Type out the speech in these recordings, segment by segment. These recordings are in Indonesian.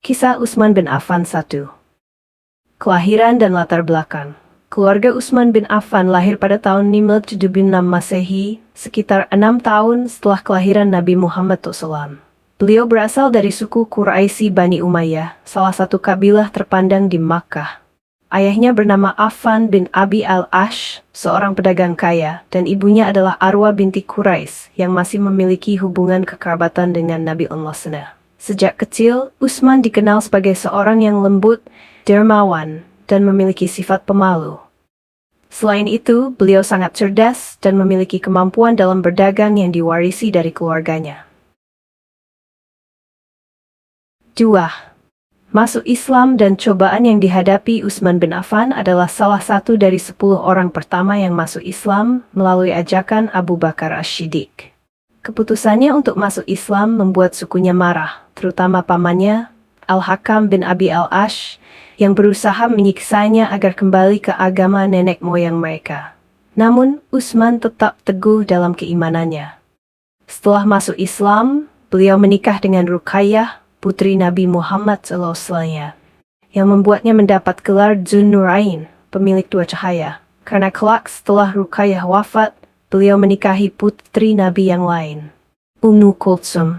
Kisah Utsman bin Affan 1. Kelahiran dan latar belakang. Keluarga Utsman bin Affan lahir pada tahun 576 Masehi, sekitar 6 tahun setelah kelahiran Nabi Muhammad SAW. Beliau berasal dari suku Quraisy Bani Umayyah, salah satu kabilah terpandang di Makkah. Ayahnya bernama Affan bin Abi al-Ash, seorang pedagang kaya, dan ibunya adalah Arwa binti Quraisy, yang masih memiliki hubungan kekerabatan dengan Nabi Allah. Sejak kecil, Utsman dikenal sebagai seorang yang lembut, dermawan, dan memiliki sifat pemalu. Selain itu, beliau sangat cerdas dan memiliki kemampuan dalam berdagang yang diwarisi dari keluarganya. 2. Masuk Islam dan cobaan yang dihadapi Utsman bin Affan adalah salah satu dari 10 orang pertama yang masuk Islam melalui ajakan Abu Bakar Ash-Shiddiq. Keputusannya untuk masuk Islam membuat sukunya marah, terutama pamannya, Al-Hakam bin Abi al-Ash, yang berusaha menyiksanya agar kembali ke agama nenek moyang mereka. Namun, Utsman tetap teguh dalam keimanannya. Setelah masuk Islam, beliau menikah dengan Ruqayyah, putri Nabi Muhammad SAW, yang membuatnya mendapat gelar Dzun Nurain, pemilik dua cahaya. Karena kelak setelah Ruqayyah wafat, beliau menikahi putri Nabi yang lain, Ummu Kultsum.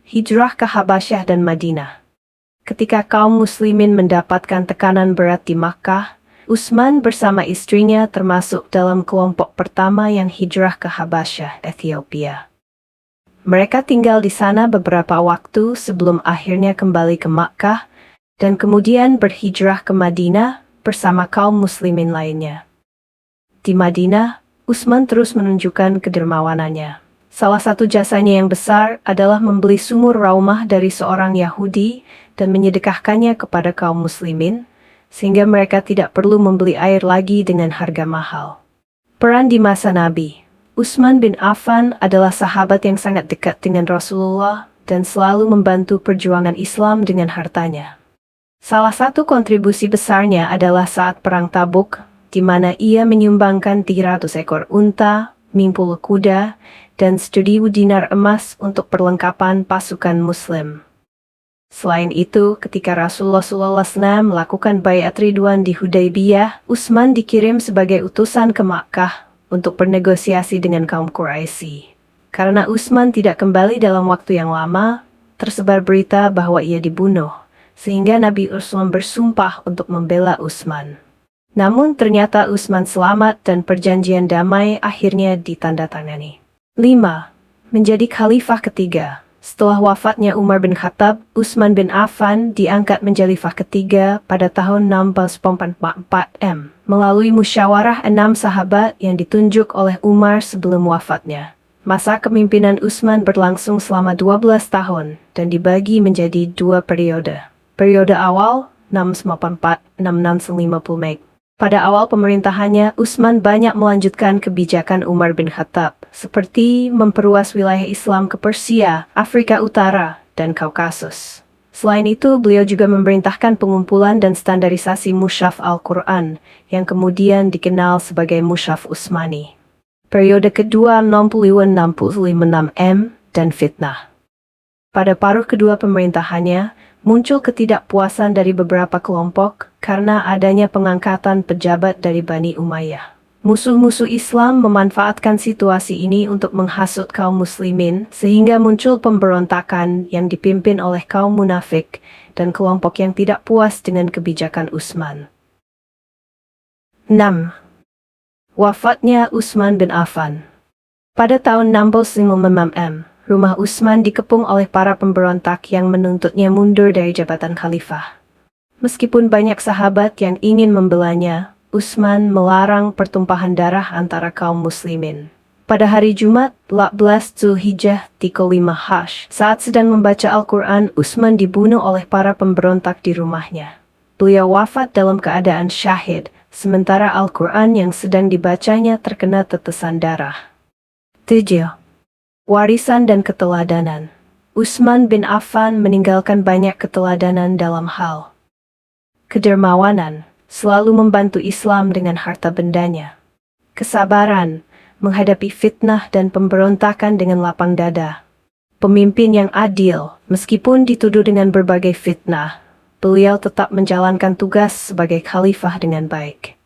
Hijrah ke Habasyah dan Madinah. Ketika kaum muslimin mendapatkan tekanan berat di Makkah, Utsman bersama istrinya termasuk dalam kelompok pertama yang hijrah ke Habasyah, Ethiopia. Mereka tinggal di sana beberapa waktu sebelum akhirnya kembali ke Makkah, dan kemudian berhijrah ke Madinah bersama kaum muslimin lainnya. Di Madinah, Utsman terus menunjukkan kedermawanannya. Salah satu jasanya yang besar adalah membeli sumur Raumah dari seorang Yahudi dan menyedekahkannya kepada kaum muslimin, sehingga mereka tidak perlu membeli air lagi dengan harga mahal. Peran di masa Nabi. Utsman bin Affan adalah sahabat yang sangat dekat dengan Rasulullah dan selalu membantu perjuangan Islam dengan hartanya. Salah satu kontribusi besarnya adalah saat Perang Tabuk, di mana ia menyumbangkan 300 ekor unta, 50 kuda, dan 1.000 dinar emas untuk perlengkapan pasukan Muslim. Selain itu, ketika Rasulullah SAW melakukan Baiat Ridwan di Hudaybiyah, Utsman dikirim sebagai utusan ke Makkah untuk bernegosiasi dengan kaum Quraisy. Karena Utsman tidak kembali dalam waktu yang lama, tersebar berita bahwa ia dibunuh, sehingga Nabi Utsman bersumpah untuk membela Utsman. Namun ternyata Utsman selamat dan perjanjian damai akhirnya ditandatangani. 5. Menjadi khalifah ketiga. Setelah wafatnya Umar bin Khattab, Utsman bin Affan diangkat menjadi khalifah ketiga pada tahun 1644 melalui musyawarah 6 sahabat yang ditunjuk oleh Umar sebelum wafatnya. Masa kepemimpinan Utsman berlangsung selama 12 tahun dan dibagi menjadi 2 periode. Periode awal 1644-1650. Pada awal pemerintahannya, Utsman banyak melanjutkan kebijakan Umar bin Khattab, seperti memperluas wilayah Islam ke Persia, Afrika Utara, dan Kaukasus. Selain itu, beliau juga memerintahkan pengumpulan dan standarisasi mushaf Al-Quran, yang kemudian dikenal sebagai Mushaf Utsmani. Periode kedua 65-66 dan fitnah. Pada paruh kedua pemerintahannya, muncul ketidakpuasan dari beberapa kelompok karena adanya pengangkatan pejabat dari Bani Umayyah. Musuh-musuh Islam memanfaatkan situasi ini untuk menghasut kaum muslimin, sehingga muncul pemberontakan yang dipimpin oleh kaum munafik dan kelompok yang tidak puas dengan kebijakan Utsman. 6. Wafatnya Utsman bin Affan. Pada tahun 1656, rumah Utsman dikepung oleh para pemberontak yang menuntutnya mundur dari jabatan khalifah. Meskipun banyak sahabat yang ingin membelanya, Utsman melarang pertumpahan darah antara kaum muslimin. Pada hari Jumat, 14 Zulhijjah 35 Hash, saat sedang membaca Al-Quran, Utsman dibunuh oleh para pemberontak di rumahnya. Beliau wafat dalam keadaan syahid, sementara Al-Quran yang sedang dibacanya terkena tetesan darah. 7. Warisan dan keteladanan. Utsman bin Affan meninggalkan banyak keteladanan dalam hal kedermawanan, selalu membantu Islam dengan harta bendanya. Kesabaran, menghadapi fitnah dan pemberontakan dengan lapang dada. Pemimpin yang adil, meskipun dituduh dengan berbagai fitnah, beliau tetap menjalankan tugas sebagai khalifah dengan baik.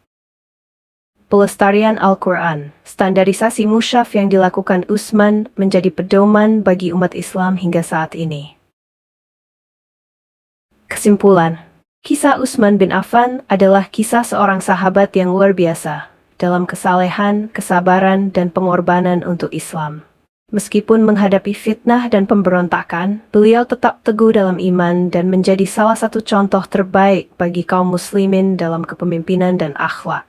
Pelestarian Al-Quran, standarisasi mushaf yang dilakukan Utsman menjadi pedoman bagi umat Islam hingga saat ini. Kesimpulan, kisah Utsman bin Affan adalah kisah seorang sahabat yang luar biasa dalam kesalehan, kesabaran, dan pengorbanan untuk Islam. Meskipun menghadapi fitnah dan pemberontakan, beliau tetap teguh dalam iman dan menjadi salah satu contoh terbaik bagi kaum muslimin dalam kepemimpinan dan akhlak.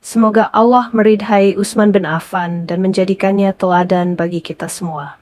Semoga Allah meridhai Utsman bin Affan dan menjadikannya teladan bagi kita semua.